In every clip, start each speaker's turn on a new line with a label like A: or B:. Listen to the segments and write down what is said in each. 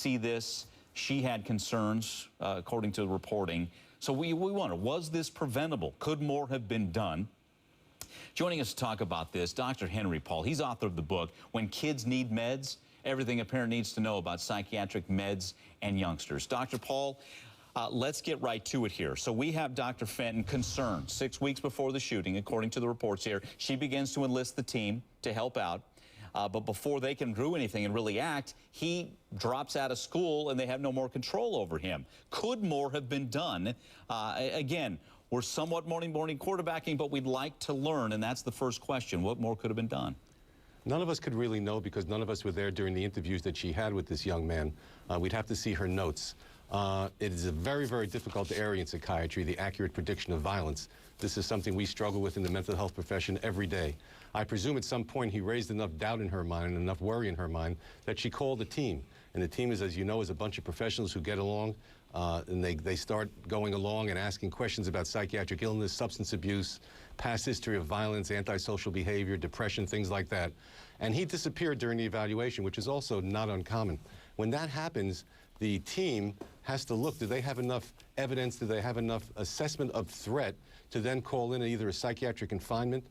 A: see this. She had concerns, according to the reporting. So we wonder, was this preventable? Could more have been done? Joining us to talk about this, Dr. Henry Paul. He's author of the book, When Kids Need Meds, Everything a Parent Needs to Know About Psychiatric Meds and Youngsters. Dr. Paul, let's get right to it here. So we have Dr. Fenton concerned. 6 weeks before the shooting, according to the reports here, she begins to enlist the team to help out. But before they can do anything and really act, he drops out of school and they have no more control over him. Could more have been done? Again, we're somewhat morning quarterbacking, but we'd like to learn, and that's the first question. What more could have been done?
B: None of us could really know because none of us were there during the interviews that she had with this young man. We'd have to see her notes. It is a very, very difficult area in psychiatry, the accurate prediction of violence. This is something we struggle with in the mental health profession every day. I presume at some point he raised enough doubt in her mind and enough worry in her mind that she called a team. And the team is, as you know, is a bunch of professionals who get along, and they start going along and asking questions about psychiatric illness, substance abuse, past history of violence, antisocial behavior, depression, things like that. And he disappeared during the evaluation, which is also not uncommon. When that happens, the team has to look, do they have enough evidence, do they have enough assessment of threat to then call in either a psychiatric confinement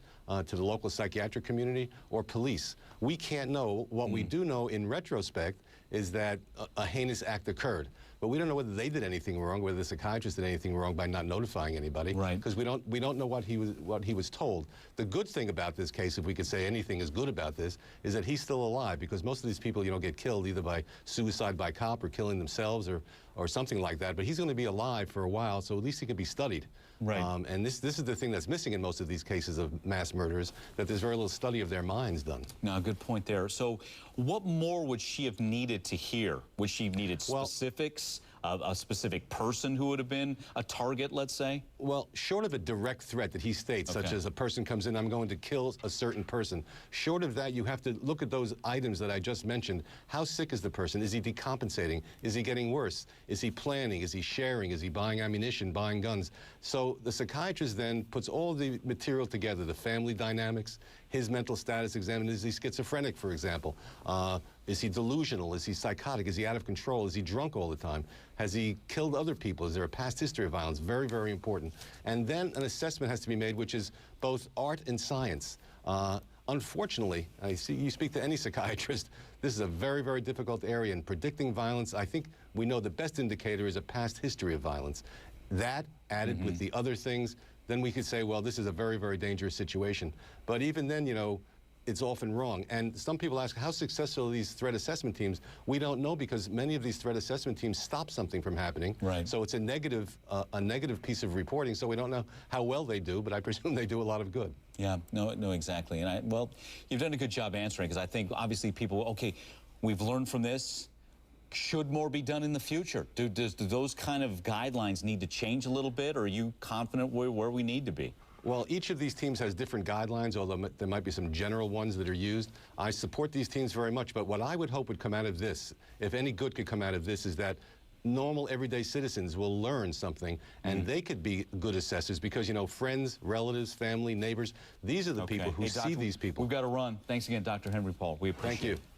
B: to the local psychiatric community or police. We can't know. What we do know in retrospect is that a heinous act occurred. But we don't know whether they did anything wrong, whether the psychiatrist did anything wrong by not notifying anybody. Right. Because we don't know what he was told. The good thing about this case, if we could say anything is good about this, is that he's still alive, because most of these people, get killed either by suicide by cop or killing themselves or something like that. But he's going to be alive for a while, so at least he can be studied. Right. And this is the thing that's missing in most of these cases of mass murderers, that there's very little study of their minds done.
A: No, good point there. So what more would she have needed to hear? Would she have needed specifics? A specific person who would have been a target, let's say?
B: Well, short of a direct threat that he states, such as a person comes in, I'm going to kill a certain person, short of that, you have to look at those items that I just mentioned. How sick is the person? Is he decompensating? Is he getting worse? Is he planning? Is he sharing? Is he buying ammunition, buying guns? So the psychiatrist then puts all the material together, the family dynamics, his mental status examined. Is he schizophrenic, for example? Is he delusional? Is he psychotic? Is he out of control? Is he drunk all the time? Has he killed other people? Is there a past history of violence? Very, very important. And then an assessment has to be made, which is both art and science. Unfortunately, you speak to any psychiatrist, this is a very, very difficult area. In predicting violence, I think we know the best indicator is a past history of violence. That, added with the other things, then we could say, well, this is a very, very dangerous situation. But even then, it's often wrong. And some people ask, how successful are these threat assessment teams? We don't know, because many of these threat assessment teams stop something from happening. Right. So it's a negative piece of reporting, so we don't know how well they do, but I presume they do a lot of good.
A: Yeah, no, exactly. And well, you've done a good job answering, because I think obviously people, okay, we've learned from this. Should more be done in the future? Do those kind of guidelines need to change a little bit, or are you confident where we need to be?
B: Well, each of these teams has different guidelines, although there might be some general ones that are used. I support these teams very much, but what I would hope would come out of this, if any good could come out of this, is that normal, everyday citizens will learn something, and they could be good assessors, because, friends, relatives, family, neighbors, these are the people who see these people.
A: We've got to run. Thanks again, Dr. Henry Paul. We appreciate it.
B: Thank you.